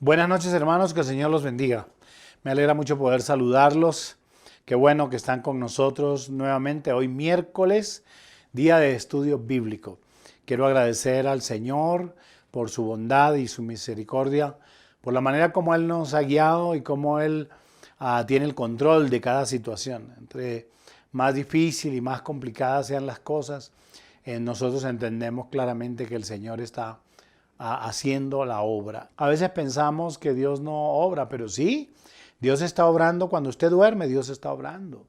Buenas noches, hermanos, que el Señor los bendiga. Me alegra mucho poder saludarlos. Qué bueno que están con nosotros nuevamente hoy miércoles, día de estudio bíblico. Quiero agradecer al Señor por su bondad y su misericordia, por la manera como Él nos ha guiado y cómo Él tiene el control de cada situación. Entre más difícil y más complicadas sean las cosas, nosotros entendemos claramente que el Señor está haciendo la obra. A veces pensamos que Dios no obra, pero sí, Dios está obrando. Cuando usted duerme, Dios está obrando.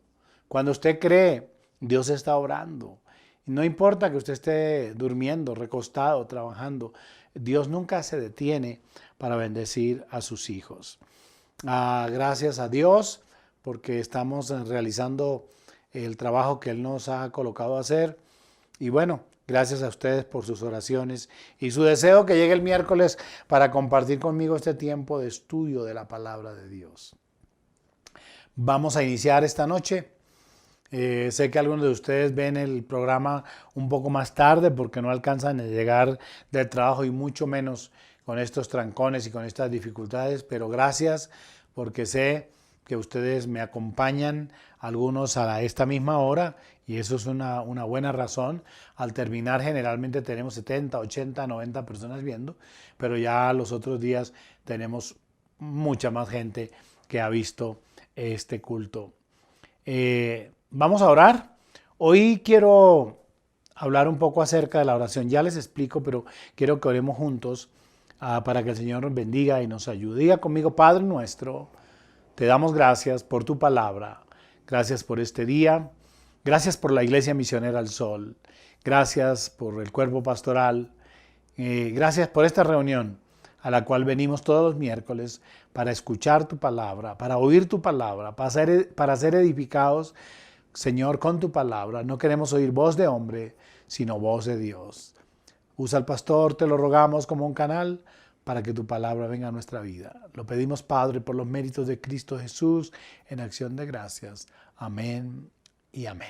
Cuando usted cree, Dios está obrando. Y no importa que usted esté durmiendo, recostado, trabajando, Dios nunca se detiene para bendecir a sus hijos. Gracias a Dios porque estamos realizando el trabajo que Él nos ha colocado a hacer. Y bueno, gracias a ustedes por sus oraciones y su deseo que llegue el miércoles para compartir conmigo este tiempo de estudio de la palabra de Dios. Vamos a iniciar esta noche. Sé que algunos de ustedes ven el programa un poco más tarde porque no alcanzan a llegar del trabajo y mucho menos con estos trancones y con estas dificultades, pero gracias porque sé que ustedes me acompañan algunos a esta misma hora y eso es una buena razón. Al terminar generalmente tenemos 70, 80, 90 personas viendo, pero ya los otros días tenemos mucha más gente que ha visto este culto. Vamos a orar. Hoy quiero hablar un poco acerca de la oración. Ya les explico, pero quiero que oremos juntos para que el Señor nos bendiga y nos ayude. Diga conmigo: Padre nuestro, te damos gracias por tu palabra. Gracias por este día. Gracias por la Iglesia Misionera al Sol. Gracias por el cuerpo pastoral. Gracias por esta reunión a la cual venimos todos los miércoles para escuchar tu palabra, para oír tu palabra, para ser edificados, Señor, con tu palabra. No queremos oír voz de hombre, sino voz de Dios. Usa al pastor, te lo rogamos, como un canal para que tu palabra venga a nuestra vida. Lo pedimos, Padre, por los méritos de Cristo Jesús, en acción de gracias. Amén y amén.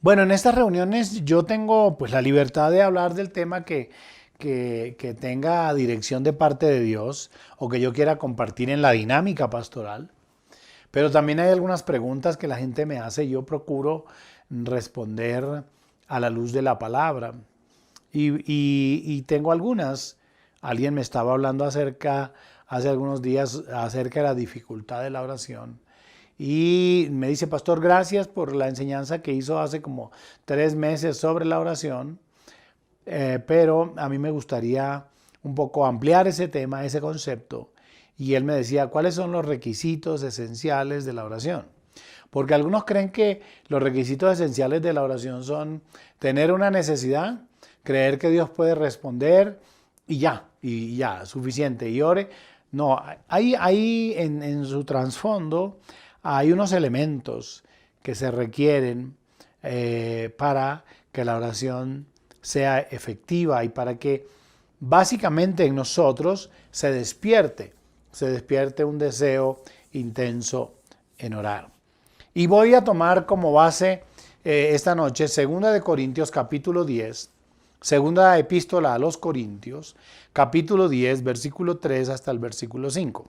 Bueno, en estas reuniones yo tengo pues la libertad de hablar del tema que tenga dirección de parte de Dios o que yo quiera compartir en la dinámica pastoral. Pero también hay algunas preguntas que la gente me hace y yo procuro responder a la luz de la palabra. Y tengo algunas. Alguien me estaba hablando hace algunos días, acerca de la dificultad de la oración. Y me dice: Pastor, gracias por la enseñanza que hizo hace como 3 meses sobre la oración. Pero a mí me gustaría un poco ampliar ese tema, ese concepto. Y él me decía: ¿cuáles son los requisitos esenciales de la oración? Porque algunos creen que los requisitos esenciales de la oración son tener una necesidad, creer que Dios puede responder y ya, suficiente, y ore. No, hay en su trasfondo hay unos elementos que se requieren para que la oración sea efectiva y para que básicamente en nosotros se despierte un deseo intenso en orar. Y voy a tomar como base esta noche 2 Corintios capítulo 10, segunda epístola a los Corintios, capítulo 10, versículo 3 hasta el versículo 5.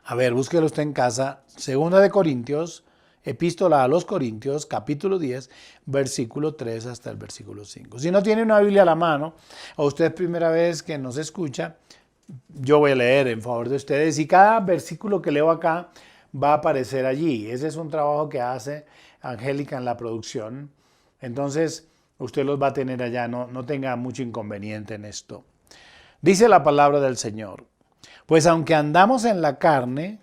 A ver, búsquelo usted en casa. 2 Corintios, epístola a los Corintios, capítulo 10, versículo 3 hasta el versículo 5. Si no tiene una Biblia a la mano, o usted es primera vez que nos escucha, yo voy a leer en favor de ustedes y cada versículo que leo acá va a aparecer allí. Ese es un trabajo que hace Angélica en la producción. Entonces, usted los va a tener allá, no tenga mucho inconveniente en esto. Dice la palabra del Señor: pues aunque andamos en la carne,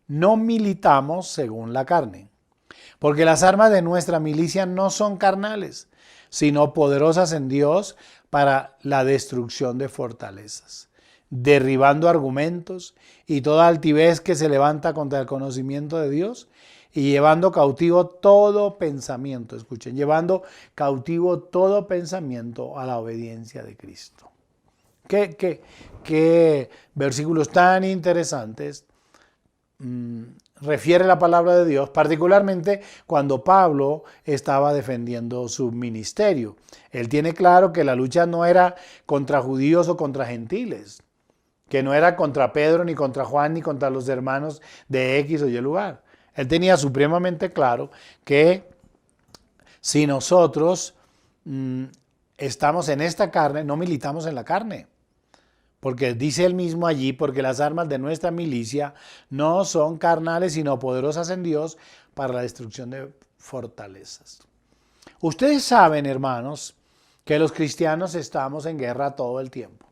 no militamos según la carne. Porque las armas de nuestra milicia no son carnales, sino poderosas en Dios para la destrucción de fortalezas, derribando argumentos y toda altivez que se levanta contra el conocimiento de Dios y llevando cautivo todo pensamiento, escuchen, llevando cautivo todo pensamiento a la obediencia de Cristo. ¿Qué versículos tan interesantes refiere la palabra de Dios, particularmente cuando Pablo estaba defendiendo su ministerio? Él tiene claro que la lucha no era contra judíos o contra gentiles. que no era contra Pedro, ni contra Juan, ni contra los hermanos de X o Y lugar. Él tenía supremamente claro que si nosotros estamos en esta carne, no militamos en la carne. Porque dice él mismo allí, porque las armas de nuestra milicia no son carnales, sino poderosas en Dios para la destrucción de fortalezas. Ustedes saben, hermanos, que los cristianos estamos en guerra todo el tiempo.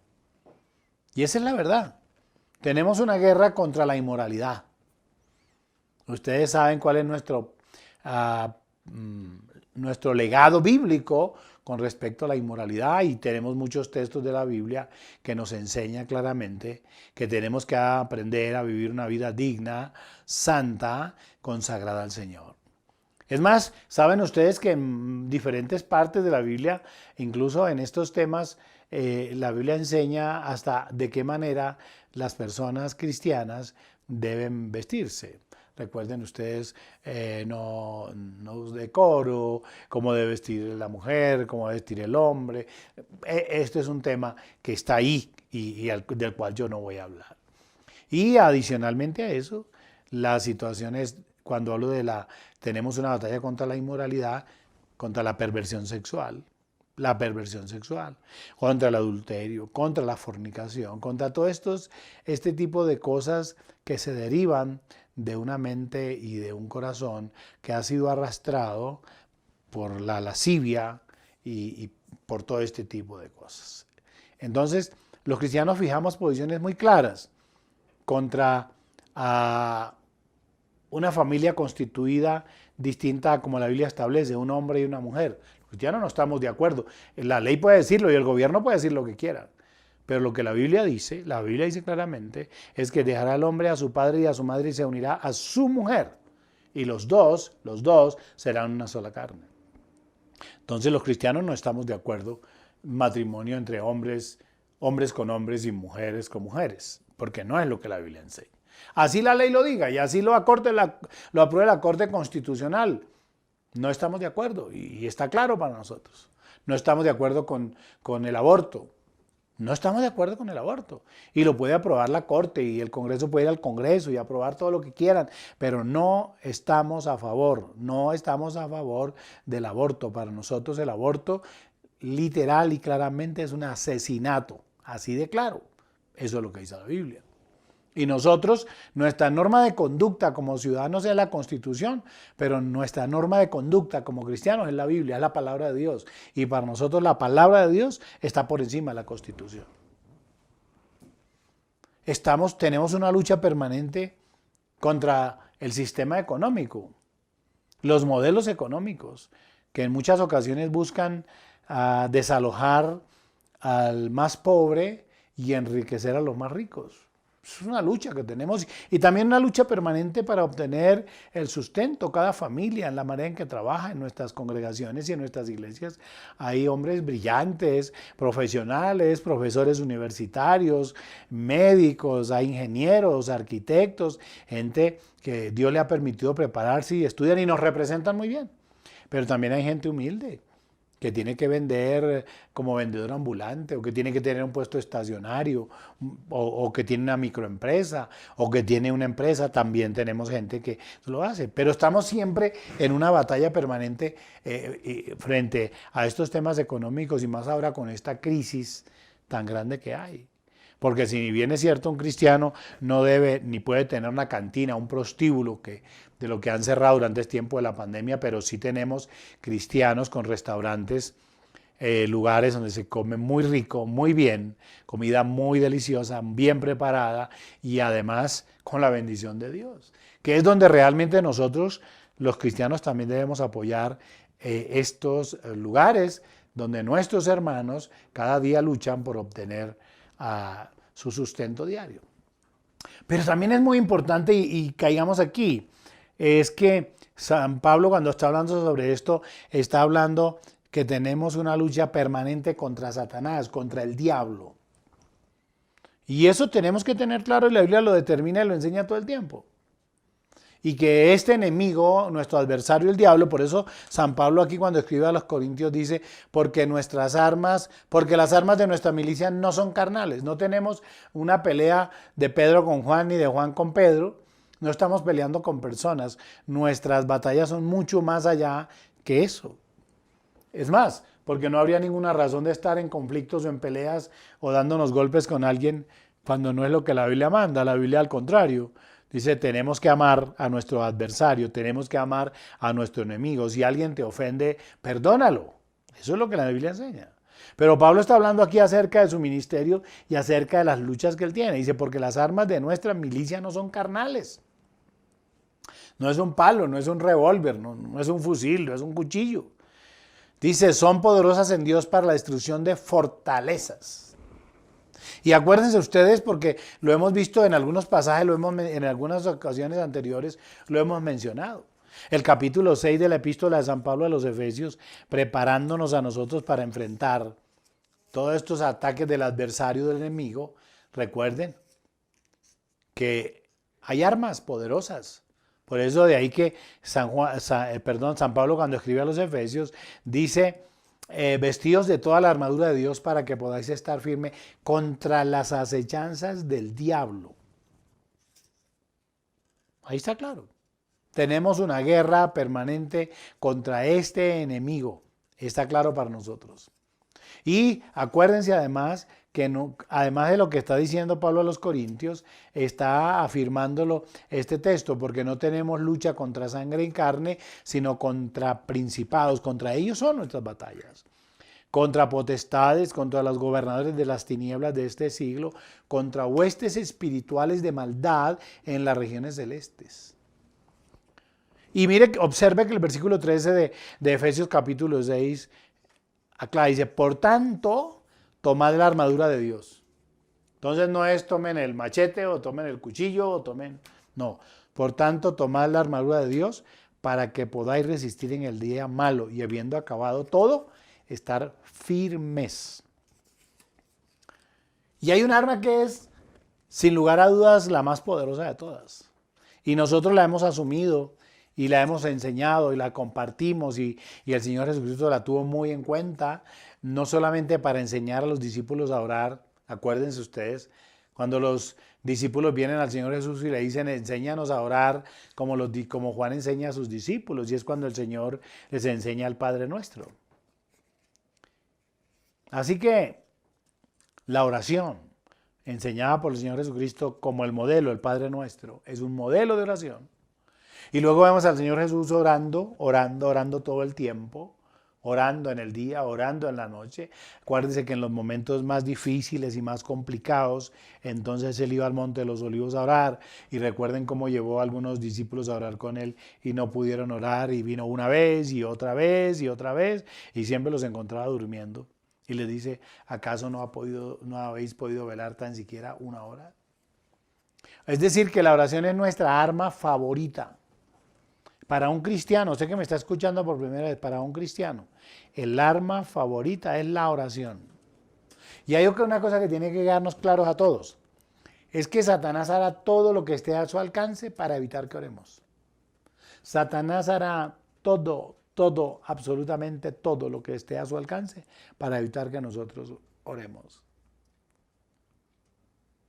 Y esa es la verdad. Tenemos una guerra contra la inmoralidad. Ustedes saben cuál es nuestro legado bíblico con respecto a la inmoralidad, y tenemos muchos textos de la Biblia que nos enseñan claramente que tenemos que aprender a vivir una vida digna, santa, consagrada al Señor. Es más, saben ustedes que en diferentes partes de la Biblia, incluso en estos temas, la Biblia enseña hasta de qué manera las personas cristianas deben vestirse. Recuerden ustedes, no decoro, cómo debe vestir la mujer, cómo debe vestir el hombre. Este es un tema que está ahí y del cual yo no voy a hablar. Y adicionalmente a eso, la situación es, cuando hablo tenemos una batalla contra la inmoralidad, contra la perversión sexual, contra el adulterio, contra la fornicación, contra todo este tipo de cosas que se derivan de una mente y de un corazón que ha sido arrastrado por la lascivia y por todo este tipo de cosas. Entonces, los cristianos fijamos posiciones muy claras contra una familia constituida distinta a como la Biblia establece, un hombre y una mujer. Los cristianos no estamos de acuerdo. La ley puede decirlo y el gobierno puede decir lo que quiera. Pero lo que la Biblia dice claramente, es que dejará al hombre a su padre y a su madre y se unirá a su mujer. Y los dos serán una sola carne. Entonces los cristianos no estamos de acuerdo matrimonio entre hombres con hombres y mujeres con mujeres, porque no es lo que la Biblia enseña. Así la ley lo diga y así lo apruebe la Corte Constitucional. No estamos de acuerdo y está claro para nosotros. No estamos de acuerdo con el aborto. No estamos de acuerdo con el aborto y lo puede aprobar la Corte y el Congreso puede ir al Congreso y aprobar todo lo que quieran, pero no estamos a favor del aborto. Para nosotros el aborto literal y claramente es un asesinato, así de claro. Eso es lo que dice la Biblia. Y nosotros, nuestra norma de conducta como ciudadanos es la Constitución, pero nuestra norma de conducta como cristianos es la Biblia, es la palabra de Dios. Y para nosotros la palabra de Dios está por encima de la Constitución. Tenemos una lucha permanente contra el sistema económico, los modelos económicos, que en muchas ocasiones buscan desalojar al más pobre y enriquecer a los más ricos. Es una lucha que tenemos y también una lucha permanente para obtener el sustento. Cada familia, en la manera en que trabaja en nuestras congregaciones y en nuestras iglesias, hay hombres brillantes, profesionales, profesores universitarios, médicos, hay ingenieros, arquitectos, gente que Dios le ha permitido prepararse y estudian y nos representan muy bien. Pero también hay gente humilde que tiene que vender como vendedor ambulante, o que tiene que tener un puesto estacionario, o que tiene una microempresa, o que tiene una empresa. También tenemos gente que lo hace, pero estamos siempre en una batalla permanente frente a estos temas económicos, y más ahora con esta crisis tan grande que hay. Porque si bien es cierto, un cristiano no debe ni puede tener una cantina, un prostíbulo de lo que han cerrado durante este tiempo de la pandemia, pero sí tenemos cristianos con restaurantes, lugares donde se come muy rico, muy bien, comida muy deliciosa, bien preparada y además con la bendición de Dios, que es donde realmente nosotros, los cristianos, también debemos apoyar estos lugares donde nuestros hermanos cada día luchan por obtener su sustento diario. Pero también es muy importante, y caigamos aquí, es que San Pablo, cuando está hablando sobre esto, está hablando que tenemos una lucha permanente contra Satanás, contra el diablo. Y eso tenemos que tener claro, y la Biblia lo determina y lo enseña todo el tiempo. Y que este enemigo, nuestro adversario, el diablo, por eso San Pablo aquí cuando escribe a los Corintios dice, porque las armas de nuestra milicia no son carnales. No tenemos una pelea de Pedro con Juan ni de Juan con Pedro. No estamos peleando con personas. Nuestras batallas son mucho más allá que eso. Es más, porque no habría ninguna razón de estar en conflictos o en peleas o dándonos golpes con alguien cuando no es lo que la Biblia manda. La Biblia al contrario. Dice, tenemos que amar a nuestro adversario, tenemos que amar a nuestro enemigo. Si alguien te ofende, perdónalo. Eso es lo que la Biblia enseña. Pero Pablo está hablando aquí acerca de su ministerio y acerca de las luchas que él tiene. Dice, porque las armas de nuestra milicia no son carnales. No es un palo, no es un revólver, no es un fusil, no es un cuchillo. Dice, son poderosas en Dios para la destrucción de fortalezas. Y acuérdense ustedes, porque lo hemos visto en algunos pasajes, en algunas ocasiones anteriores, lo hemos mencionado. El capítulo 6 de la epístola de San Pablo a los Efesios, preparándonos a nosotros para enfrentar todos estos ataques del adversario del enemigo. Recuerden que hay armas poderosas. Por eso de ahí que San Pablo cuando escribe a los Efesios dice, vestidos de toda la armadura de Dios para que podáis estar firme contra las acechanzas del diablo. Ahí está claro. Tenemos una guerra permanente contra este enemigo. Está claro para nosotros. Y acuérdense además que además de lo que está diciendo Pablo a los Corintios, está afirmándolo este texto, porque no tenemos lucha contra sangre y carne, sino contra principados. Contra ellos son nuestras batallas. Contra potestades, contra los gobernadores de las tinieblas de este siglo, contra huestes espirituales de maldad en las regiones celestes. Y mire, observe que el versículo 13 de Efesios capítulo 6, acá dice, por tanto, tomad la armadura de Dios. Entonces no es tomen el machete o tomen el cuchillo o tomen... No, por tanto, tomad la armadura de Dios para que podáis resistir en el día malo y habiendo acabado todo, estar firmes. Y hay un arma que es, sin lugar a dudas, la más poderosa de todas. Y nosotros la hemos asumido y la hemos enseñado y la compartimos y el Señor Jesucristo la tuvo muy en cuenta, no solamente para enseñar a los discípulos a orar. Acuérdense ustedes, cuando los discípulos vienen al Señor Jesús y le dicen, enséñanos a orar como Juan enseña a sus discípulos, y es cuando el Señor les enseña al Padre Nuestro. Así que la oración enseñada por el Señor Jesucristo como el modelo, el Padre Nuestro, es un modelo de oración. Y luego vemos al Señor Jesús orando todo el tiempo, orando en el día, orando en la noche. Acuérdense que en los momentos más difíciles y más complicados, entonces Él iba al Monte de los Olivos a orar, y recuerden cómo llevó a algunos discípulos a orar con Él y no pudieron orar, y vino una vez y otra vez y otra vez, y siempre los encontraba durmiendo. Y les dice, ¿acaso no habéis podido velar tan siquiera una hora? Es decir, que la oración es nuestra arma favorita. Para un cristiano, usted que me está escuchando por primera vez, para un cristiano, el arma favorita es la oración. Y hay una cosa que tiene que quedarnos claros a todos, es que Satanás hará todo lo que esté a su alcance para evitar que oremos. Satanás hará todo, absolutamente todo lo que esté a su alcance para evitar que nosotros oremos.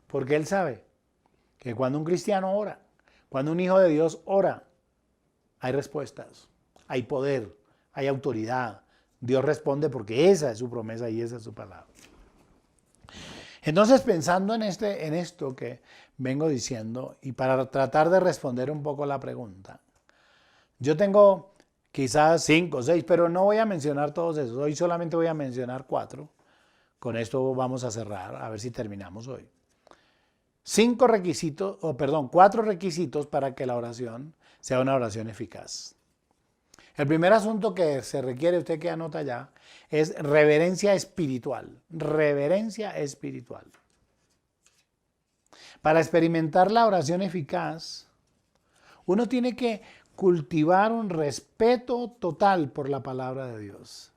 Porque él sabe que cuando un cristiano ora, cuando un hijo de Dios ora, hay respuestas, hay poder, hay autoridad. Dios responde porque esa es su promesa y esa es su palabra. Entonces, pensando en esto que vengo diciendo, y para tratar de responder un poco la pregunta, yo tengo quizás 5 o 6, pero no voy a mencionar todos esos. Hoy solamente voy a mencionar 4. Con esto vamos a cerrar, a ver si terminamos hoy. 4 requisitos para que la oración sea una oración eficaz. El primer asunto que se requiere, usted que anota ya, es reverencia espiritual. Reverencia espiritual. Para experimentar la oración eficaz, uno tiene que cultivar un respeto total por la palabra de Dios.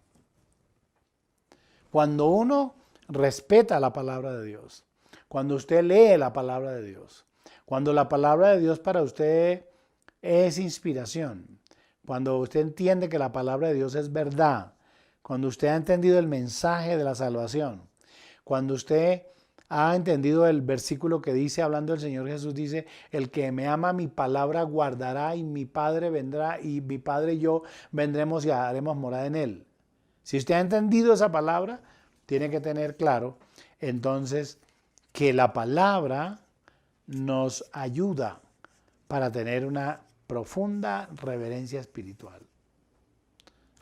Cuando uno respeta la palabra de Dios, cuando usted lee la palabra de Dios, cuando la palabra de Dios para usted es inspiración. Cuando usted entiende que la palabra de Dios es verdad, cuando usted ha entendido el mensaje de la salvación, cuando usted ha entendido el versículo que dice, hablando del Señor Jesús, dice, el que me ama mi palabra guardará y mi Padre vendrá y mi Padre y yo vendremos y haremos morada en él. Si usted ha entendido esa palabra, tiene que tener claro entonces que la palabra nos ayuda para tener una profunda reverencia espiritual.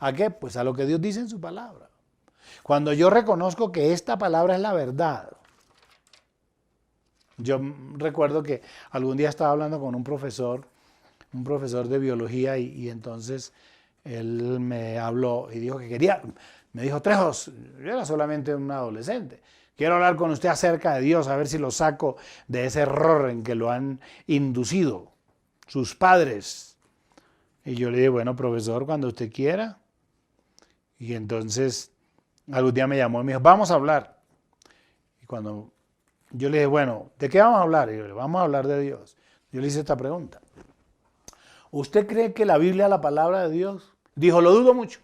¿A qué? Pues a lo que Dios dice en su palabra. Cuando yo reconozco que esta palabra es la verdad. Yo recuerdo que algún día estaba hablando con un profesor de biología y entonces él me habló y dijo que quería, me dijo, Trejos, yo era solamente un adolescente, quiero hablar con usted acerca de Dios, a ver si lo saco de ese error en que lo han inducido sus padres. Y yo le dije, bueno, profesor, cuando usted quiera. Y entonces algún día me llamó y me dijo, vamos a hablar. Y cuando yo le dije, bueno, ¿de qué vamos a hablar? Y yo le dije, vamos a hablar de Dios. Yo le hice esta pregunta. ¿Usted cree que la Biblia es la palabra de Dios? Dijo, lo dudo mucho.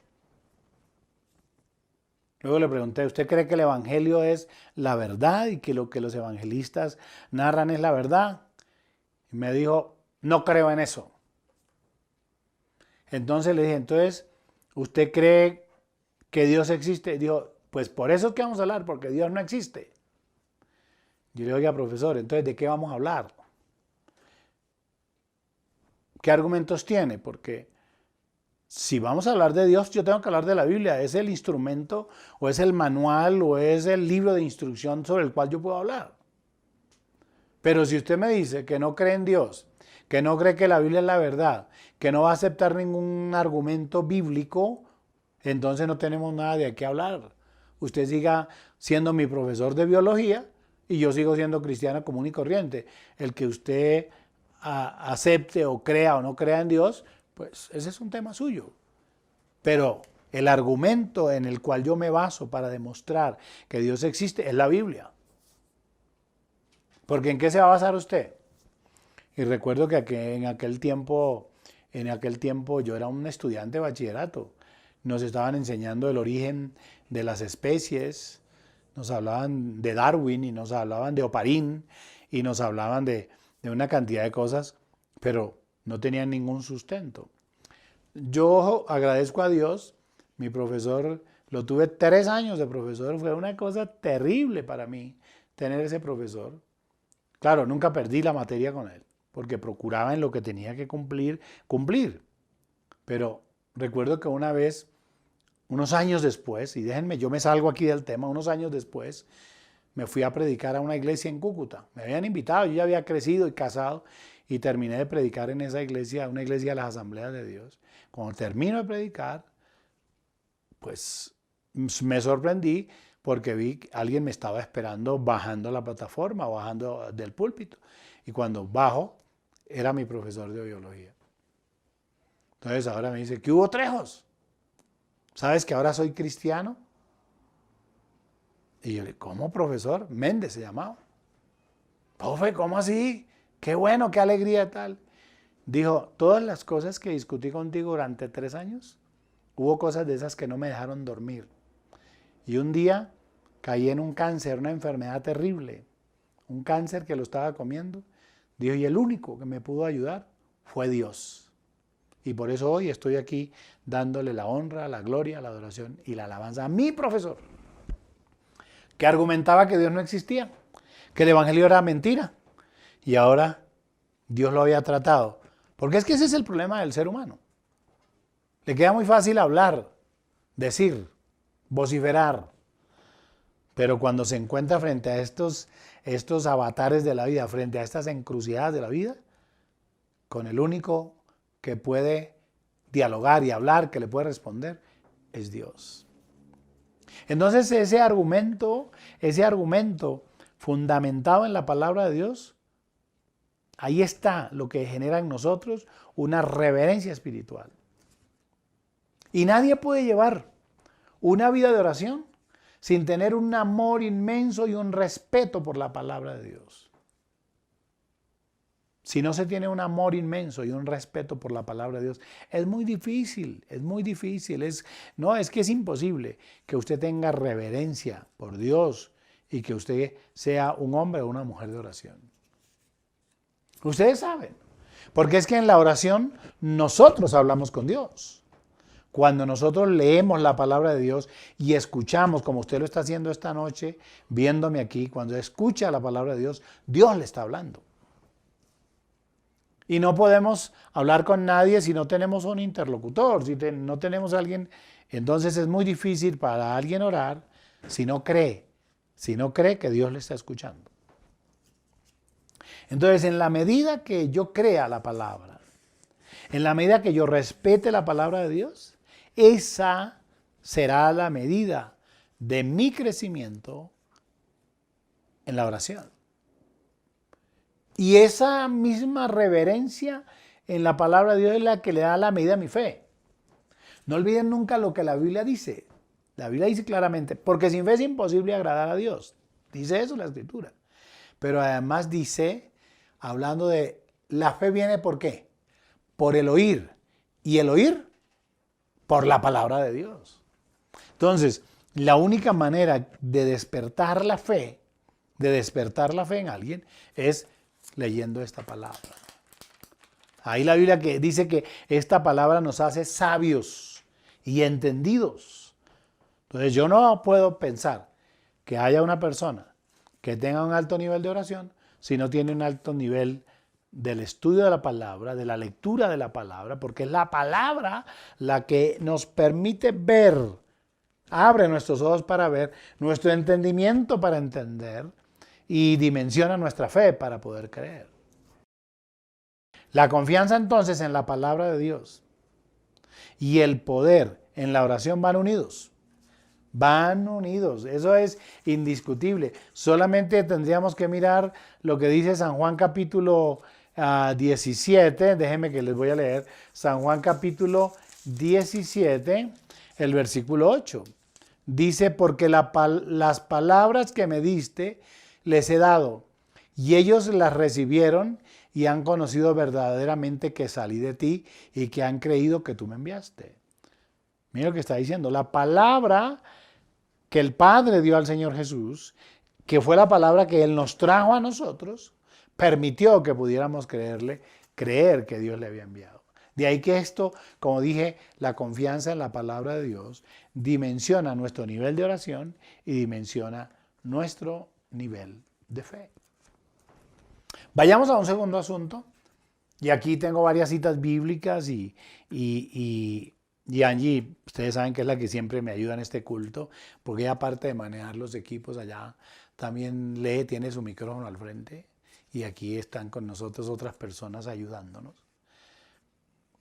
Luego le pregunté, ¿usted cree que el Evangelio es la verdad y que lo que los evangelistas narran es la verdad? Y me dijo, no creo en eso. Entonces le dije, entonces, ¿usted cree que Dios existe? Y dijo, pues por eso es que vamos a hablar, porque Dios no existe. Yo le dije, oiga, profesor, entonces, ¿de qué vamos a hablar? ¿Qué argumentos tiene? Porque si vamos a hablar de Dios, yo tengo que hablar de la Biblia. Es el instrumento, o es el manual, o es el libro de instrucción sobre el cual yo puedo hablar. Pero si usted me dice que no cree en Dios, que no cree que la Biblia es la verdad, que no va a aceptar ningún argumento bíblico, entonces no tenemos nada de qué hablar. Usted siga siendo mi profesor de biología y yo sigo siendo cristiano común y corriente. El que usted acepte o crea o no crea en Dios, pues ese es un tema suyo. Pero el argumento en el cual yo me baso para demostrar que Dios existe es la Biblia. Porque ¿en qué se va a basar usted? Y recuerdo que en aquel tiempo yo era un estudiante de bachillerato. Nos estaban enseñando el origen de las especies, nos hablaban de Darwin y nos hablaban de Oparín y nos hablaban de una cantidad de cosas, pero no tenían ningún sustento. Yo agradezco a Dios, mi profesor, lo tuve 3 años de profesor, fue una cosa terrible para mí tener ese profesor. Claro, nunca perdí la materia con él, porque procuraba en lo que tenía que cumplir. Pero recuerdo que una vez, unos años después, y déjenme, yo me salgo aquí del tema, unos años después, me fui a predicar a una iglesia en Cúcuta. Me habían invitado, yo ya había crecido y casado, y terminé de predicar en esa iglesia, una iglesia de las Asambleas de Dios. Cuando termino de predicar, pues me sorprendí porque vi que alguien me estaba esperando bajando la plataforma, bajando del púlpito. Y cuando bajo, era mi profesor de biología. Entonces ahora me dice, ¿qué hubo, Trejos? ¿Sabes que ahora soy cristiano? Y yo le digo, ¿cómo, profesor? Méndez se llamaba. Profe, ¿cómo así? Qué bueno, qué alegría tal. Dijo, todas las cosas que discutí contigo durante 3 años, hubo cosas de esas que no me dejaron dormir. Y un día caí en un cáncer, una enfermedad terrible, un cáncer que lo estaba comiendo. Dijo, y el único que me pudo ayudar fue Dios. Y por eso hoy estoy aquí dándole la honra, la gloria, la adoración y la alabanza a mi profesor, que argumentaba que Dios no existía, que el evangelio era mentira. Y ahora Dios lo había tratado. Porque es que ese es el problema del ser humano. Le queda muy fácil hablar, decir, vociferar. Pero cuando se encuentra frente a estos avatares de la vida, frente a estas encrucijadas de la vida, con el único que puede dialogar y hablar, que le puede responder, es Dios. Entonces ese argumento fundamentado en la palabra de Dios, ahí está lo que genera en nosotros una reverencia espiritual. Y nadie puede llevar una vida de oración sin tener un amor inmenso y un respeto por la palabra de Dios. si no se tiene un amor inmenso y un respeto por la palabra de Dios, es muy difícil, es muy difícil. No, es que es imposible que usted tenga reverencia por Dios y que usted sea un hombre o una mujer de oración. Ustedes saben, porque es que en la oración nosotros hablamos con Dios. Cuando nosotros leemos la palabra de Dios y escuchamos, como usted lo está haciendo esta noche, viéndome aquí, cuando escucha la palabra de Dios, Dios le está hablando. Y no podemos hablar con nadie si no tenemos un interlocutor, si no tenemos a alguien. Entonces es muy difícil para alguien orar si no cree que Dios le está escuchando. Entonces, en la medida que yo crea la palabra, en la medida que yo respete la palabra de Dios, esa será la medida de mi crecimiento en la oración. Y esa misma reverencia en la palabra de Dios es la que le da la medida a mi fe. No olviden nunca lo que la Biblia dice. La Biblia dice claramente, porque sin fe es imposible agradar a Dios. Dice eso la Escritura. Pero además dice, hablando de la fe viene ¿por qué? Por el oír. Y el oír por la palabra de Dios. Entonces, la única manera de despertar la fe en alguien es leyendo esta palabra. Ahí la Biblia que dice que esta palabra nos hace sabios y entendidos. Entonces yo no puedo pensar que haya una persona que tenga un alto nivel de oración si no tiene un alto nivel del estudio de la palabra, de la lectura de la palabra, porque es la palabra la que nos permite ver, abre nuestros ojos para ver, nuestro entendimiento para entender y dimensiona nuestra fe para poder creer. La confianza entonces en la palabra de Dios y el poder en la oración van unidos. Van unidos, eso es indiscutible. Solamente tendríamos que mirar lo que dice San Juan capítulo 17, déjenme que les voy a leer, San Juan capítulo 17, el versículo 8. Dice, porque las palabras que me diste les he dado, y ellos las recibieron y han conocido verdaderamente que salí de ti y que han creído que tú me enviaste. Mira lo que está diciendo, la palabra que el Padre dio al Señor Jesús, que fue la palabra que Él nos trajo a nosotros, permitió que pudiéramos creer que Dios le había enviado. De ahí que esto, como dije, la confianza en la palabra de Dios dimensiona nuestro nivel de oración y dimensiona nuestro nivel de fe. Vayamos a un segundo asunto. Y aquí tengo varias citas bíblicas y Angie, ustedes saben que es la que siempre me ayuda en este culto, porque ella, aparte de manejar los equipos allá, también tiene su micrófono al frente. Y aquí están con nosotros otras personas ayudándonos.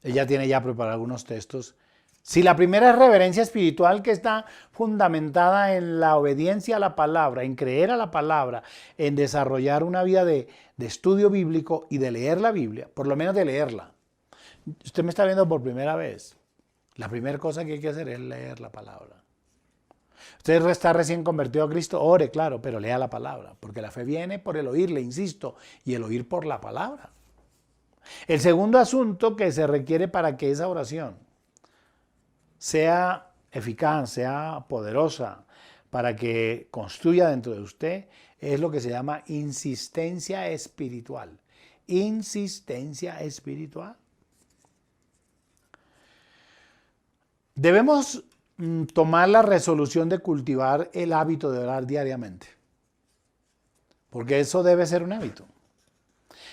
Ella tiene ya preparados algunos textos. Si la primera es reverencia espiritual, que está fundamentada en la obediencia a la palabra, en creer a la palabra, en desarrollar una vida de estudio bíblico y de leer la Biblia, por lo menos de leerla. Usted me está viendo por primera vez. La primera cosa que hay que hacer es leer la palabra. Usted está recién convertido a Cristo, ore, claro, pero lea la palabra, porque la fe viene por el oír, le insisto, y el oír por la palabra. El segundo asunto que se requiere para que esa oración sea eficaz, sea poderosa, para que construya dentro de usted, es lo que se llama insistencia espiritual. Insistencia espiritual. Debemos tomar la resolución de cultivar el hábito de orar diariamente, porque eso debe ser un hábito.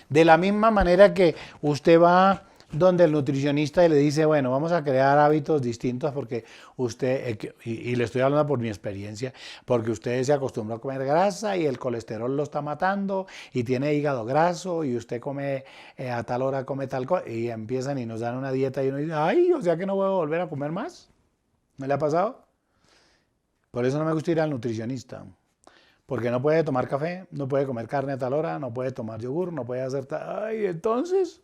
De la misma manera que usted va donde el nutricionista y le dice, bueno, vamos a crear hábitos distintos porque usted, y le estoy hablando por mi experiencia, porque usted se acostumbró a comer grasa y el colesterol lo está matando y tiene hígado graso y usted come a tal hora come tal cosa y empiezan y nos dan una dieta y uno dice, ay, o sea que no voy a volver a comer más. ¿Me le ha pasado? Por eso no me gusta ir al nutricionista. Porque no puede tomar café, no puede comer carne a tal hora, no puede tomar yogur, no puede hacer tal... Ay, entonces...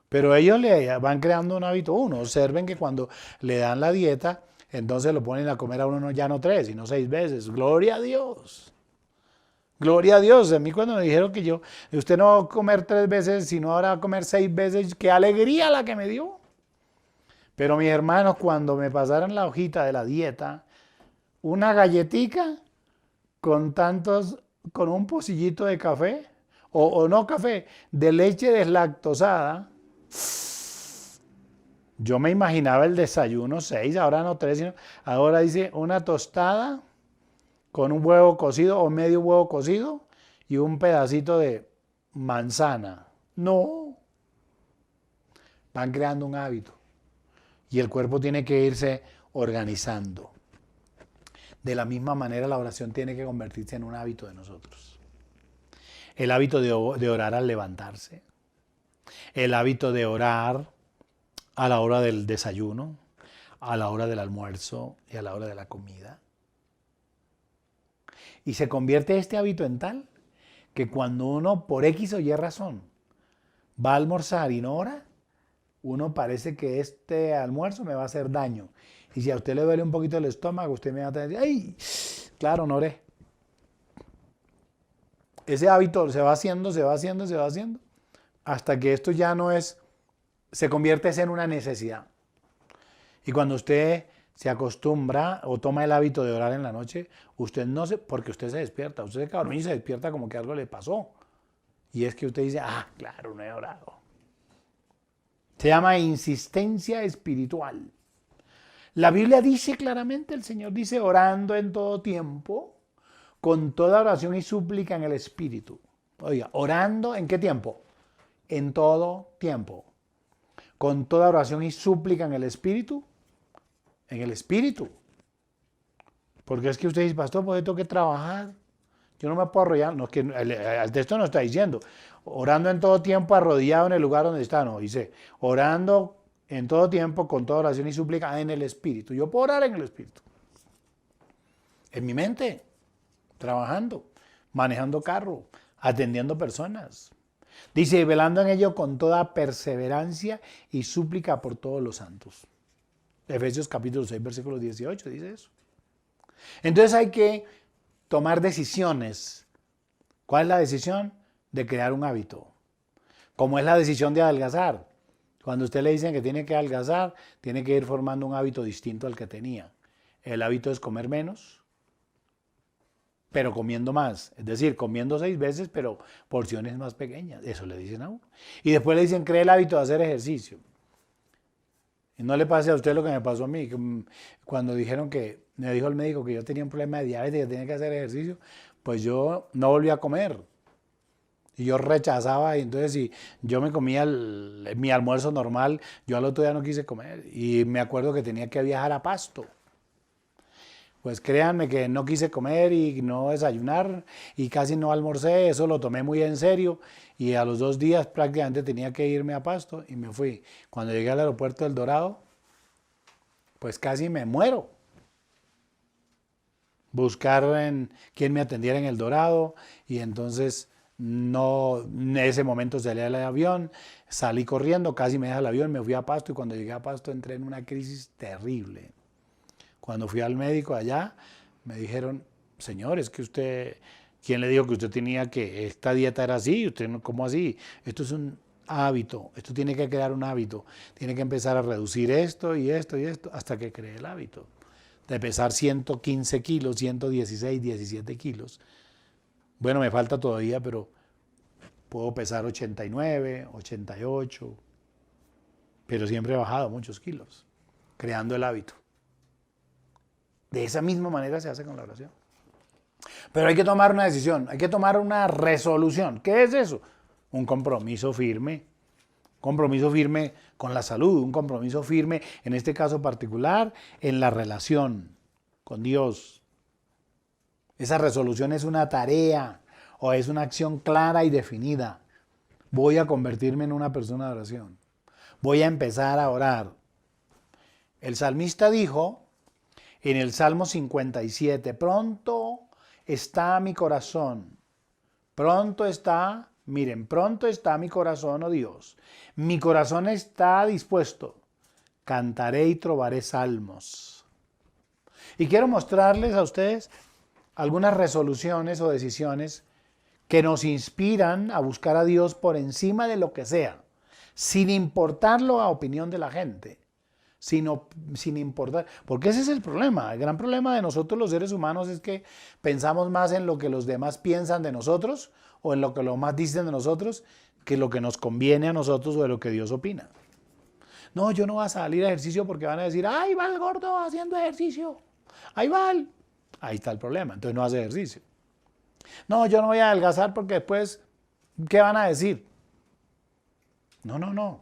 Pero ellos le van creando un hábito. Uno, observen que cuando le dan la dieta, entonces lo ponen a comer a uno ya no 3, sino 6 veces. ¡Gloria a Dios! Gloria a Dios. A mí cuando me dijeron que usted no va a comer 3 veces, sino ahora va a comer 6 veces, qué alegría la que me dio. Pero mis hermanos, cuando me pasaron la hojita de la dieta, una galletica con un pocillito de café, o no café, de leche deslactosada, yo me imaginaba el desayuno 6, ahora no 3, sino ahora dice una tostada con un huevo cocido o medio huevo cocido y un pedacito de manzana. No, van creando un hábito y el cuerpo tiene que irse organizando. De la misma manera la oración tiene que convertirse en un hábito de nosotros. El hábito de orar al levantarse, el hábito de orar a la hora del desayuno, a la hora del almuerzo y a la hora de la comida. Y se convierte este hábito en tal que cuando uno por X o Y razón va a almorzar y no ora, uno parece que este almuerzo me va a hacer daño. Y si a usted le duele un poquito el estómago, usted me va a decir, ¡ay! Claro, no oré. Ese hábito se va haciendo, hasta que esto ya no es, se convierte en una necesidad. Y cuando usted se acostumbra o toma el hábito de orar en la noche, usted no se, porque usted se despierta, usted se queda dormido y se despierta como que algo le pasó. Y es que usted dice, claro, no he orado. Se llama insistencia espiritual. La Biblia dice claramente, el Señor dice, orando en todo tiempo, con toda oración y súplica en el Espíritu. Oiga, ¿orando en qué tiempo? En todo tiempo. Con toda oración y súplica en el Espíritu. En el Espíritu. Porque es que usted dice, pastor, pues tengo que trabajar. Yo no me puedo arrodillar. No, es que el texto no está diciendo, orando en todo tiempo, arrodillado en el lugar donde está. No, dice, orando en todo tiempo, con toda oración y súplica en el Espíritu. Yo puedo orar en el Espíritu. En mi mente. Trabajando, manejando carro, atendiendo personas. Dice, velando en ello con toda perseverancia y súplica por todos los santos. Efesios capítulo 6, versículo 18 dice eso. Entonces hay que tomar decisiones. ¿Cuál es la decisión? De crear un hábito. Como es la decisión de adelgazar. Cuando usted le dicen que tiene que adelgazar, tiene que ir formando un hábito distinto al que tenía. El hábito es comer menos, pero comiendo más. Es decir, comiendo 6 veces, pero porciones más pequeñas. Eso le dicen a uno. Y después le dicen, cree el hábito de hacer ejercicio. Y no le pase a usted lo que me pasó a mí. Cuando dijeron me dijo el médico que yo tenía un problema de diabetes y que tenía que hacer ejercicio, pues yo no volví a comer. Y yo rechazaba, y entonces si yo me comía mi almuerzo normal, yo al otro día no quise comer. Y me acuerdo que tenía que viajar a Pasto. Pues créanme que no quise comer y no desayunar y casi no almorcé, eso lo tomé muy en serio y a los 2 días prácticamente tenía que irme a Pasto y me fui. Cuando llegué al aeropuerto del Dorado, pues casi me muero. Buscar quién me atendiera en el Dorado y entonces no, en ese momento salí del avión, salí corriendo, casi me deja el avión, me fui a Pasto y cuando llegué a Pasto entré en una crisis terrible. Cuando fui al médico allá, me dijeron, señor, es que usted, ¿quién le dijo que usted tenía que, esta dieta era así? Usted no, ¿cómo así? Esto es un hábito, esto tiene que crear un hábito, tiene que empezar a reducir esto y esto y esto, hasta que cree el hábito. De pesar 115 kilos, 116, 17 kilos. Bueno, me falta todavía, pero puedo pesar 89, 88, pero siempre he bajado muchos kilos, creando el hábito. De esa misma manera se hace con la oración. Pero hay que tomar una decisión, hay que tomar una resolución. ¿Qué es eso? Un compromiso firme. Compromiso firme con la salud, un compromiso firme, en este caso particular, en la relación con Dios. Esa resolución es una tarea o es una acción clara y definida. Voy a convertirme en una persona de oración. Voy a empezar a orar. El salmista dijo, en el Salmo 57, pronto está mi corazón, pronto está mi corazón, oh Dios, mi corazón está dispuesto, cantaré y trovaré salmos. Y quiero mostrarles a ustedes algunas resoluciones o decisiones que nos inspiran a buscar a Dios por encima de lo que sea, sin importar la opinión de la gente, sin importar, porque ese es el problema. El gran problema de nosotros los seres humanos es que pensamos más en lo que los demás piensan de nosotros o en lo que los demás dicen de nosotros que lo que nos conviene a nosotros o de lo que Dios opina. No, yo no voy a salir a ejercicio porque van a decir, ¡ay, va el gordo haciendo ejercicio! ¡Ahí va! Ahí está el problema, entonces no hace ejercicio. No, yo no voy a adelgazar porque después, ¿qué van a decir? No.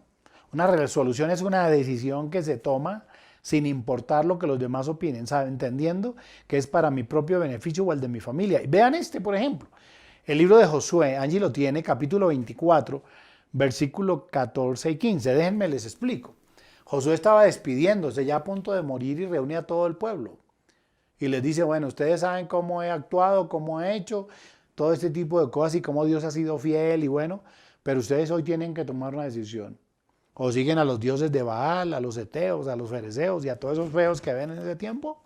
Una resolución es una decisión que se toma sin importar lo que los demás opinen, ¿sabe? Entendiendo que es para mi propio beneficio o el de mi familia. Y vean por ejemplo, el libro de Josué, Angie lo tiene, capítulo 24, versículo 14 y 15. Déjenme les explico. Josué estaba despidiéndose, ya a punto de morir, y reúne a todo el pueblo. Y les dice, bueno, ustedes saben cómo he actuado, cómo he hecho, todo este tipo de cosas y cómo Dios ha sido fiel y bueno, pero ustedes hoy tienen que tomar una decisión. O siguen a los dioses de Baal, a los heteos, a los fereceos y a todos esos feos que ven en ese tiempo,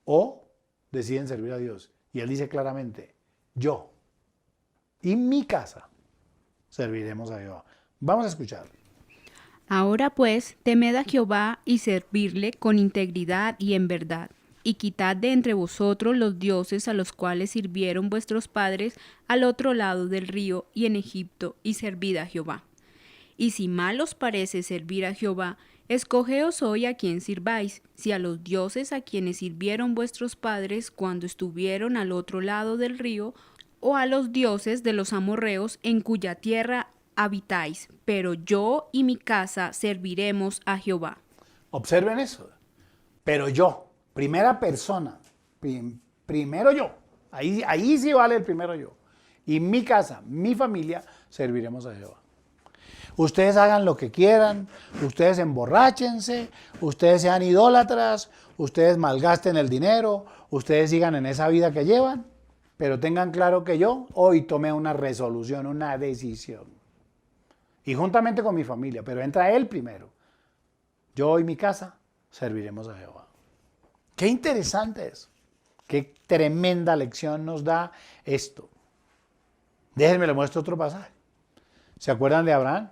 o deciden servir a Dios. Y él dice claramente, yo y mi casa serviremos a Jehová. Vamos a escuchar. Ahora pues, temed a Jehová y servirle con integridad y en verdad, y quitad de entre vosotros los dioses a los cuales sirvieron vuestros padres al otro lado del río y en Egipto, y servid a Jehová. Y si mal os parece servir a Jehová, escogeos hoy a quien sirváis, si a los dioses a quienes sirvieron vuestros padres cuando estuvieron al otro lado del río, o a los dioses de los amorreos en cuya tierra habitáis, pero yo y mi casa serviremos a Jehová. Observen eso. Pero yo, primera persona, primero yo. Ahí sí vale el primero yo. Y mi casa, mi familia, serviremos a Jehová. Ustedes hagan lo que quieran, ustedes emborráchense, ustedes sean idólatras, ustedes malgasten el dinero, ustedes sigan en esa vida que llevan, pero tengan claro que yo hoy tomé una resolución, una decisión. Y juntamente con mi familia, pero entra él primero. Yo y mi casa serviremos a Jehová. Qué interesante eso. Qué tremenda lección nos da esto. Déjenme le muestro otro pasaje. ¿Se acuerdan de Abraham?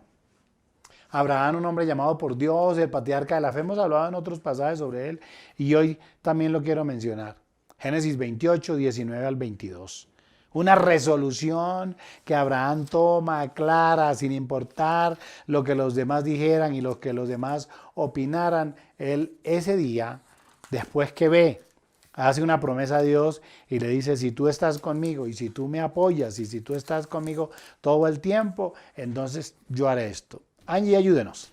Abraham, un hombre llamado por Dios, el patriarca de la fe, hemos hablado en otros pasajes sobre él y hoy también lo quiero mencionar. Génesis 28, 19 al 22. Una resolución que Abraham toma clara, sin importar lo que los demás dijeran y lo que los demás opinaran. Él ese día, después que ve, hace una promesa a Dios y le dice, si tú estás conmigo y si tú me apoyas y si tú estás conmigo todo el tiempo, entonces yo haré esto. Angie, ayúdenos.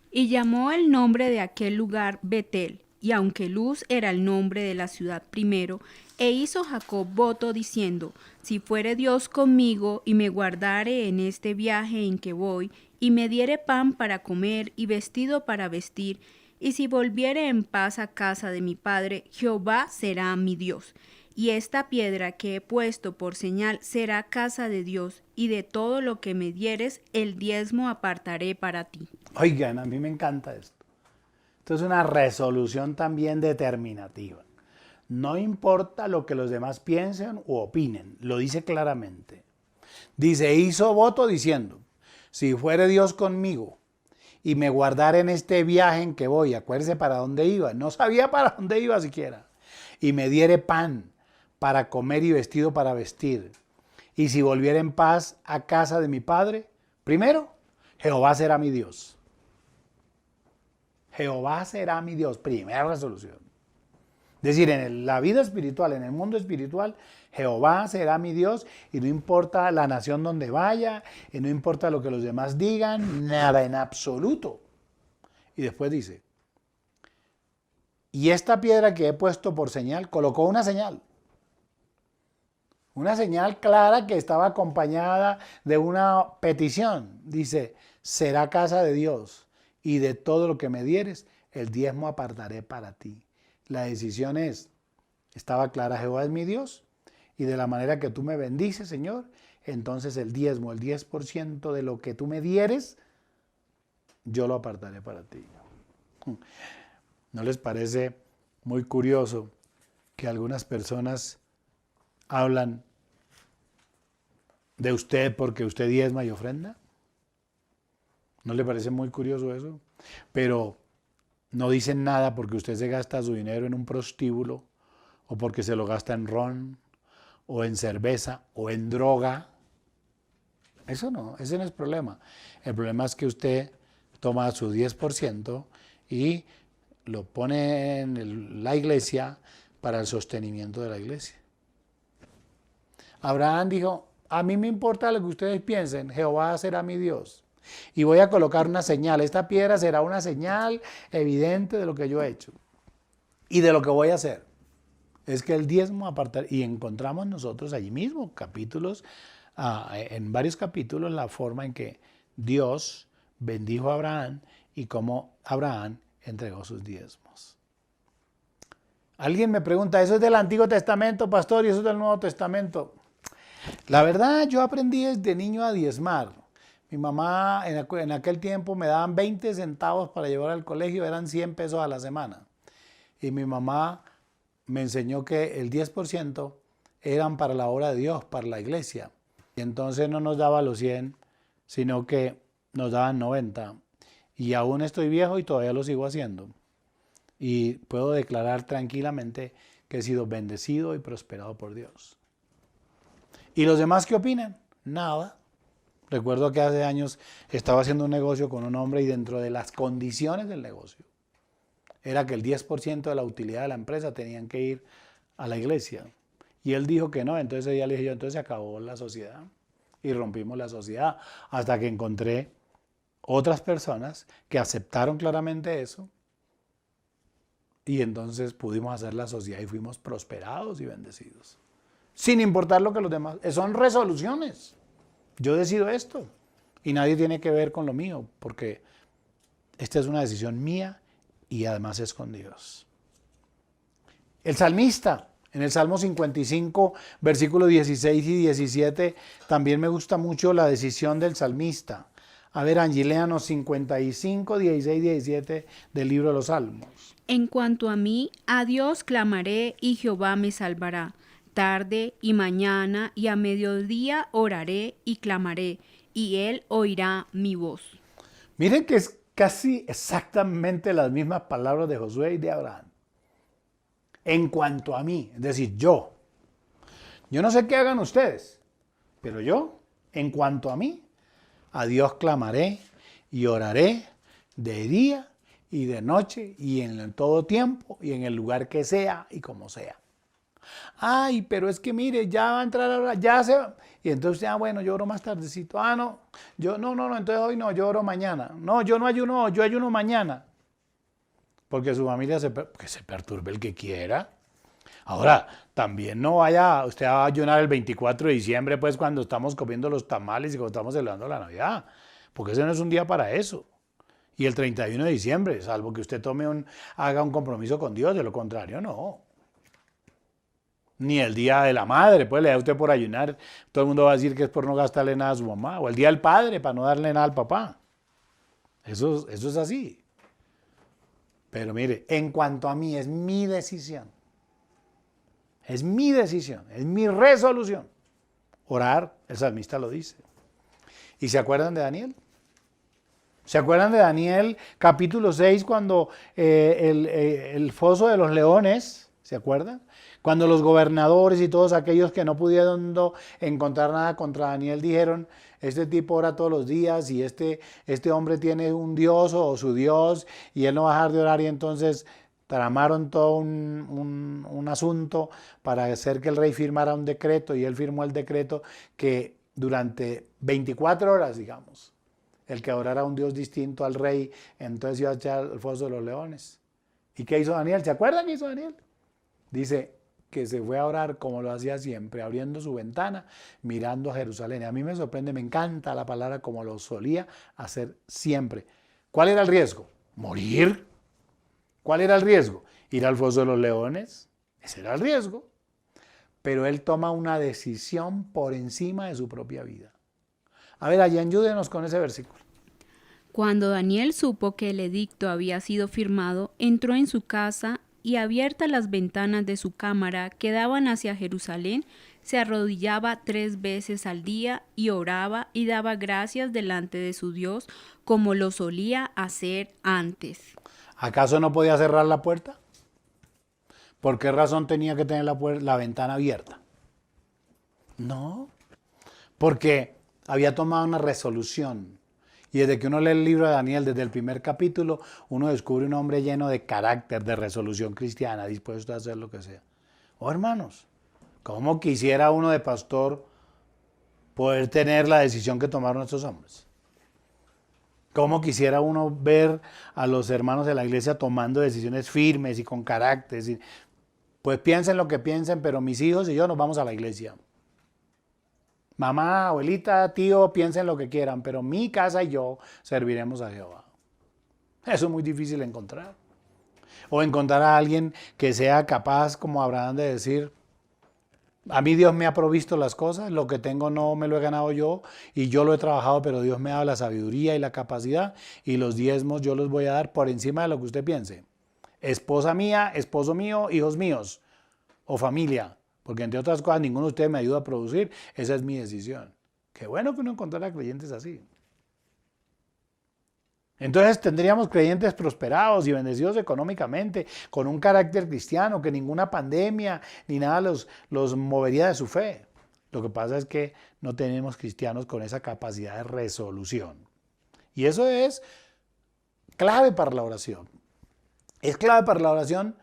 Y llamó el nombre de aquel lugar Betel, y aunque Luz era el nombre de la ciudad primero, e hizo Jacob voto diciendo, si fuere Dios conmigo y me guardare en este viaje en que voy, y me diere pan para comer y vestido para vestir, y si volviere en paz a casa de mi padre, Jehová será mi Dios. Y esta piedra que he puesto por señal será casa de Dios, y de todo lo que me dieres, el diezmo apartaré para ti. Oigan, a mí me encanta esto. Esto es una resolución también determinativa. No importa lo que los demás piensen o opinen, lo dice claramente. Dice, hizo voto diciendo, si fuere Dios conmigo y me guardara en este viaje en que voy, acuérdese para dónde iba, no sabía para dónde iba siquiera, y me diere pan para comer y vestido para vestir, y si volviera en paz a casa de mi padre, primero, Jehová será mi Dios. Jehová será mi Dios, primera resolución. Es decir, en la vida espiritual, en el mundo espiritual, Jehová será mi Dios y no importa la nación donde vaya, y no importa lo que los demás digan, nada en absoluto. Y después dice, y esta piedra que he puesto por señal, colocó una señal clara que estaba acompañada de una petición. Dice, será casa de Dios y de todo lo que me dieres, el diezmo apartaré para ti. La decisión estaba clara, Jehová es mi Dios, y de la manera que tú me bendices, Señor, entonces el diezmo, el 10% de lo que tú me dieres, yo lo apartaré para ti. ¿No les parece muy curioso que algunas personas hablan de usted porque usted diezma y ofrenda? ¿No le parece muy curioso eso? Pero no dicen nada porque usted se gasta su dinero en un prostíbulo o porque se lo gasta en ron o en cerveza o en droga. Eso no, ese no es el problema. El problema es que usted toma su 10% y lo pone en la iglesia para el sostenimiento de la iglesia. Abraham dijo, a mí me importa lo que ustedes piensen, Jehová será mi Dios. Y voy a colocar una señal, esta piedra será una señal evidente de lo que yo he hecho y de lo que voy a hacer. Es que el diezmo apartar, y encontramos nosotros allí mismo capítulos, en varios capítulos, la forma en que Dios bendijo a Abraham y cómo Abraham entregó sus diezmos. Alguien me pregunta, ¿eso es del Antiguo Testamento, pastor, y eso es del Nuevo Testamento? La verdad, yo aprendí desde niño a diezmar. Mi mamá en aquel tiempo me daban 20 centavos para llevar al colegio, eran 100 pesos a la semana. Y mi mamá me enseñó que el 10% eran para la obra de Dios, para la iglesia. Y entonces no nos daba los 100, sino que nos daban 90. Y aún estoy viejo y todavía lo sigo haciendo. Y puedo declarar tranquilamente que he sido bendecido y prosperado por Dios. ¿Y los demás qué opinan? Nada. Recuerdo que hace años estaba haciendo un negocio con un hombre y dentro de las condiciones del negocio era que el 10% de la utilidad de la empresa tenían que ir a la iglesia. Y él dijo que no, entonces ya le dije yo, entonces se acabó la sociedad y rompimos la sociedad hasta que encontré otras personas que aceptaron claramente eso y entonces pudimos hacer la sociedad y fuimos prosperados y bendecidos. Sin importar lo que los demás, son resoluciones. Yo decido esto y nadie tiene que ver con lo mío porque esta es una decisión mía y además es con Dios. El salmista, en el Salmo 55, versículos 16 y 17, también me gusta mucho la decisión del salmista. A ver, Angie, léanos 55, 16 y 17 del libro de los Salmos. En cuanto a mí, a Dios clamaré y Jehová me salvará. Tarde y mañana y a mediodía oraré y clamaré, y él oirá mi voz. Miren que es casi exactamente las mismas palabras de Josué y de Abraham. En cuanto a mí, es decir, yo no sé qué hagan ustedes, pero yo, en cuanto a mí, a Dios clamaré y oraré de día y de noche y en todo tiempo y en el lugar que sea y como sea. Ay, pero es que mire, ya va a entrar ahora, ya se va. Y entonces, bueno, yo oro más tardecito. No, no, entonces hoy no, yo oro mañana. No, yo no ayuno, yo ayuno mañana. Porque su familia que se perturbe el que quiera. Ahora, también no vaya usted a ayunar el 24 de diciembre, pues cuando estamos comiendo los tamales y cuando estamos celebrando la Navidad. Porque ese no es un día para eso. Y el 31 de diciembre, salvo que usted haga un compromiso con Dios, de lo contrario, no. Ni el día de la madre, pues le da usted por ayunar. Todo el mundo va a decir que es por no gastarle nada a su mamá. O el día del padre, para no darle nada al papá. Eso es así. Pero mire, en cuanto a mí, es mi decisión. Es mi decisión, es mi resolución. Orar, el salmista lo dice. ¿Y se acuerdan de Daniel? ¿Se acuerdan de Daniel capítulo 6 cuando el foso de los leones, ¿se acuerdan? Cuando los gobernadores y todos aquellos que no pudieron encontrar nada contra Daniel dijeron, este tipo ora todos los días y este hombre tiene un dios o su dios y él no va a dejar de orar y entonces tramaron todo un asunto para hacer que el rey firmara un decreto y él firmó el decreto que durante 24 horas, digamos, el que adorara a un dios distinto al rey, entonces iba a echar al foso de los leones. ¿Y qué hizo Daniel? ¿Se acuerdan qué hizo Daniel? Dice que se fue a orar como lo hacía siempre, abriendo su ventana, mirando a Jerusalén. A mí me sorprende, me encanta la palabra como lo solía hacer siempre. ¿Cuál era el riesgo? ¿Morir? ¿Cuál era el riesgo? ¿Ir al foso de los leones? Ese era el riesgo. Pero él toma una decisión por encima de su propia vida. A ver, allá ayúdenos con ese versículo. Cuando Daniel supo que el edicto había sido firmado, entró en su casa y abiertas las ventanas de su cámara que daban hacia Jerusalén, se arrodillaba 3 veces al día y oraba y daba gracias delante de su Dios como lo solía hacer antes. ¿Acaso no podía cerrar la puerta? ¿Por qué razón tenía que tener la ventana abierta? No, porque había tomado una resolución. Y desde que uno lee el libro de Daniel, desde el primer capítulo, uno descubre un hombre lleno de carácter, de resolución cristiana, dispuesto a hacer lo que sea. Oh, hermanos, ¿cómo quisiera uno de pastor poder tener la decisión que tomaron estos hombres? ¿Cómo quisiera uno ver a los hermanos de la iglesia tomando decisiones firmes y con carácter? Pues piensen lo que piensen, pero mis hijos y yo nos vamos a la iglesia. Mamá, abuelita, tío, piensen lo que quieran, pero mi casa y yo serviremos a Jehová. Eso es muy difícil de encontrar. O encontrar a alguien que sea capaz, como Abraham, de decir, a mí Dios me ha provisto las cosas, lo que tengo no me lo he ganado yo y yo lo he trabajado, pero Dios me ha dado la sabiduría y la capacidad y los diezmos yo los voy a dar por encima de lo que usted piense. Esposa mía, esposo mío, hijos míos o familia. Porque entre otras cosas ninguno de ustedes me ayuda a producir, esa es mi decisión. Qué bueno que uno encontrara creyentes así. Entonces tendríamos creyentes prosperados y bendecidos económicamente, con un carácter cristiano, que ninguna pandemia ni nada los movería de su fe. Lo que pasa es que no tenemos cristianos con esa capacidad de resolución. Y eso es clave para la oración. Es clave para la oración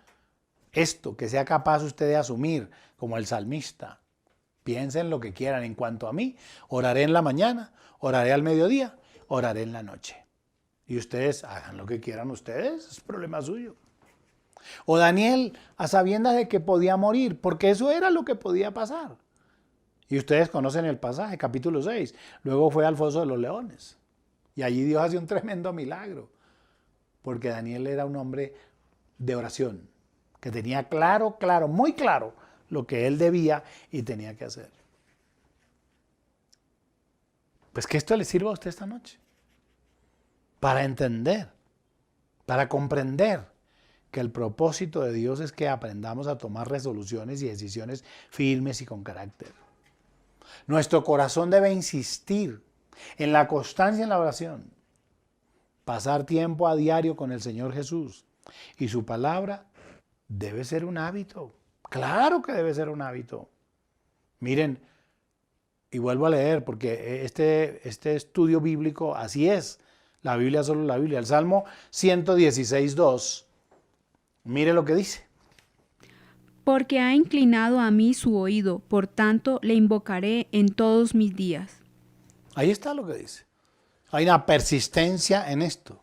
esto, que sea capaz usted de asumir, como el salmista. Piensen lo que quieran. En cuanto a mí, oraré en la mañana, oraré al mediodía, oraré en la noche. Y ustedes hagan lo que quieran ustedes, es problema suyo. O Daniel, a sabiendas de que podía morir, porque eso era lo que podía pasar. Y ustedes conocen el pasaje, capítulo 6. Luego fue al foso de los leones. Y allí Dios hace un tremendo milagro. Porque Daniel era un hombre de oración, que tenía claro, muy claro, lo que él debía y tenía que hacer. Pues que esto le sirva a usted esta noche. Para entender, para comprender que el propósito de Dios es que aprendamos a tomar resoluciones y decisiones firmes y con carácter. Nuestro corazón debe insistir en la constancia en la oración, pasar tiempo a diario con el Señor Jesús y su palabra debe ser un hábito. Claro que debe ser un hábito. Miren, y vuelvo a leer porque este estudio bíblico así es. La Biblia solo la Biblia. El Salmo 116:2. Mire lo que dice. Porque ha inclinado a mí su oído, por tanto le invocaré en todos mis días. Ahí está lo que dice. Hay una persistencia en esto.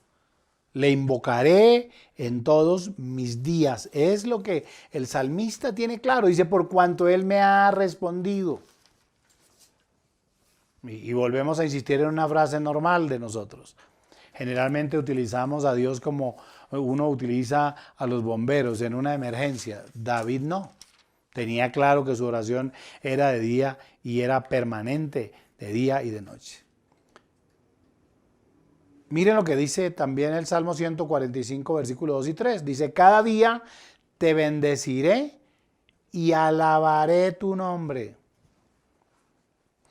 Le invocaré en todos mis días. Es lo que el salmista tiene claro. Dice, por cuanto él me ha respondido. Y volvemos a insistir en una frase normal de nosotros. Generalmente utilizamos a Dios como uno utiliza a los bomberos en una emergencia. David no. Tenía claro que su oración era de día y era permanente, de día y de noche. Miren lo que dice también el Salmo 145, versículos 2 y 3. Dice, cada día te bendeciré y alabaré tu nombre.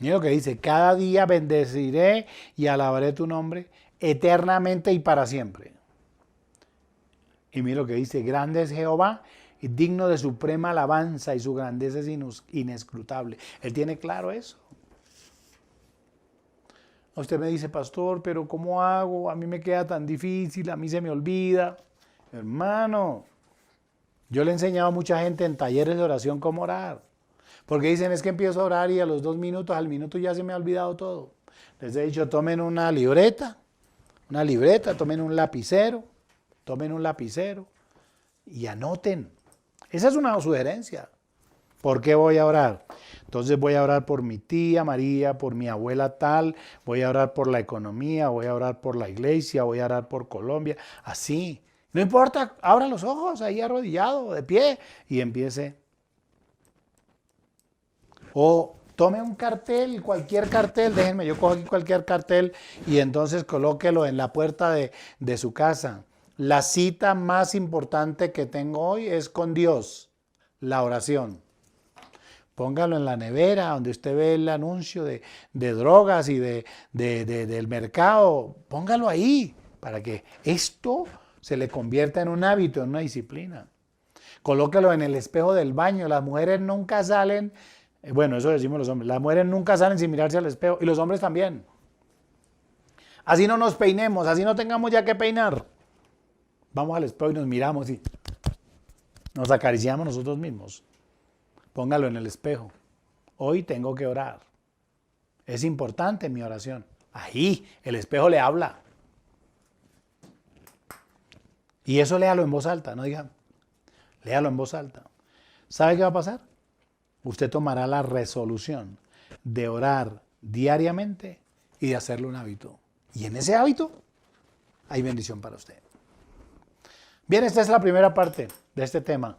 Miren lo que dice, cada día bendeciré y alabaré tu nombre eternamente y para siempre. Y miren lo que dice, grande es Jehová y digno de suprema alabanza y su grandeza es inescrutable. Él tiene claro eso. Usted me dice, pastor, pero ¿cómo hago? A mí me queda tan difícil, a mí se me olvida. Hermano, yo le he enseñado a mucha gente en talleres de oración cómo orar. Porque dicen, es que empiezo a orar y a los 2 minutos, al minuto ya se me ha olvidado todo. Les he dicho, tomen una libreta, tomen un lapicero y anoten. Esa es una sugerencia. ¿Por qué voy a orar? Entonces voy a orar por mi tía María, por mi abuela tal, voy a orar por la economía, voy a orar por la iglesia, voy a orar por Colombia, así. No importa, abra los ojos ahí arrodillado, de pie, y empiece. O tome un cartel, cualquier cartel, déjenme, yo cojo aquí cualquier cartel y entonces colóquelo en la puerta de su casa. La cita más importante que tengo hoy es con Dios, la oración. Póngalo en la nevera, donde usted ve el anuncio de drogas y del mercado. Póngalo ahí, para que esto se le convierta en un hábito, en una disciplina. Colóquelo en el espejo del baño. Las mujeres nunca salen, bueno, eso decimos los hombres, las mujeres nunca salen sin mirarse al espejo, y los hombres también. Así no nos peinemos, así no tengamos ya que peinar. Vamos al espejo y nos miramos y nos acariciamos nosotros mismos. Póngalo en el espejo. Hoy tengo que orar. Es importante mi oración. Ahí, el espejo le habla. Y eso léalo en voz alta, no diga, léalo en voz alta. ¿Sabe qué va a pasar? Usted tomará la resolución de orar diariamente y de hacerlo un hábito. Y en ese hábito hay bendición para usted. Bien, esta es la primera parte de este tema.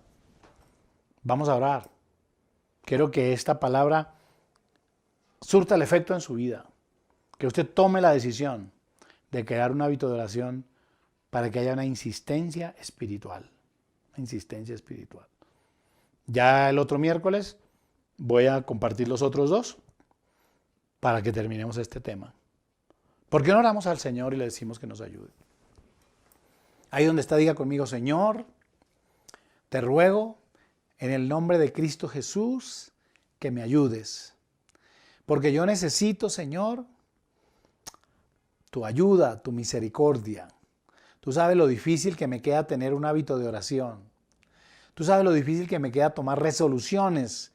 Vamos a orar. Quiero que esta palabra surta el efecto en su vida. Que usted tome la decisión de crear un hábito de oración para que haya una insistencia espiritual. Una insistencia espiritual. Ya el otro miércoles voy a compartir los otros dos para que terminemos este tema. ¿Por qué no oramos al Señor y le decimos que nos ayude? Ahí donde está, diga conmigo: Señor, te ruego en el nombre de Cristo Jesús que me ayudes. Porque yo necesito, Señor, tu ayuda, tu misericordia. Tú sabes lo difícil que me queda tener un hábito de oración. Tú sabes lo difícil que me queda tomar resoluciones.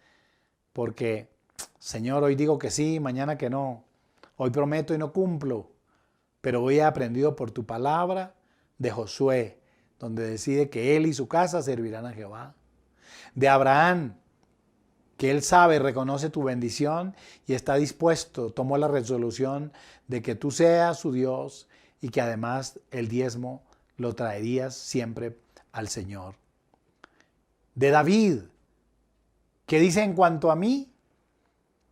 Porque, Señor, hoy digo que sí, mañana que no. Hoy prometo y no cumplo. Pero hoy he aprendido por tu palabra de Josué, donde decide que él y su casa servirán a Jehová. De Abraham, que él sabe, reconoce tu bendición y está dispuesto, tomó la resolución de que tú seas su Dios y que además el diezmo lo traerías siempre al Señor. De David, que dice: en cuanto a mí,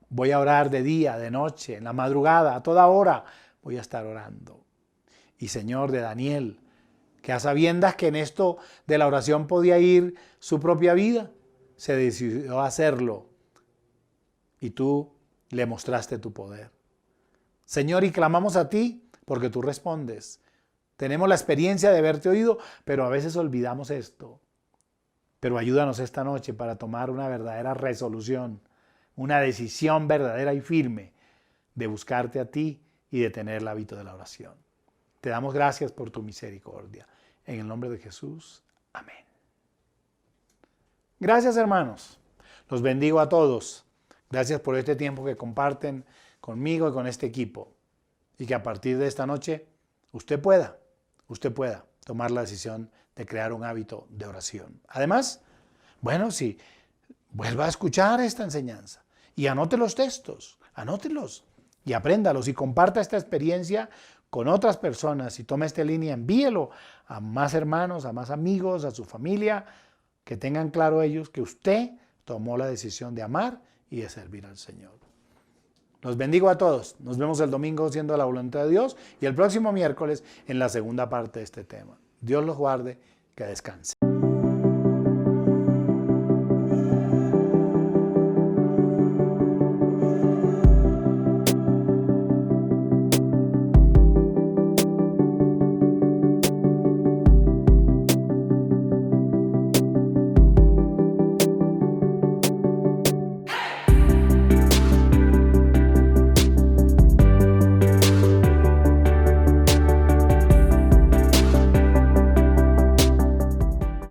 voy a orar de día, de noche, en la madrugada, a toda hora voy a estar orando. Y Señor, de Daniel, que a sabiendas que en esto de la oración podía ir su propia vida, se decidió a hacerlo. Y tú le mostraste tu poder. Señor, y clamamos a ti porque tú respondes. Tenemos la experiencia de haberte oído, pero a veces olvidamos esto. Pero ayúdanos esta noche para tomar una verdadera resolución, una decisión verdadera y firme de buscarte a ti y de tener el hábito de la oración. Te damos gracias por tu misericordia. En el nombre de Jesús. Amén. Gracias, hermanos. Los bendigo a todos. Gracias por este tiempo que comparten conmigo y con este equipo. Y que a partir de esta noche usted pueda tomar la decisión de crear un hábito de oración. Además, bueno, si vuelva a escuchar esta enseñanza y anote los textos, anótelos y apréndalos y comparta esta experiencia con otras personas y tome esta línea, envíelo a más hermanos, a más amigos, a su familia, que tengan claro ellos que usted tomó la decisión de amar y de servir al Señor. Los bendigo a todos. Nos vemos el domingo siendo la voluntad de Dios y el próximo miércoles en la segunda parte de este tema. Dios los guarde, que descanse.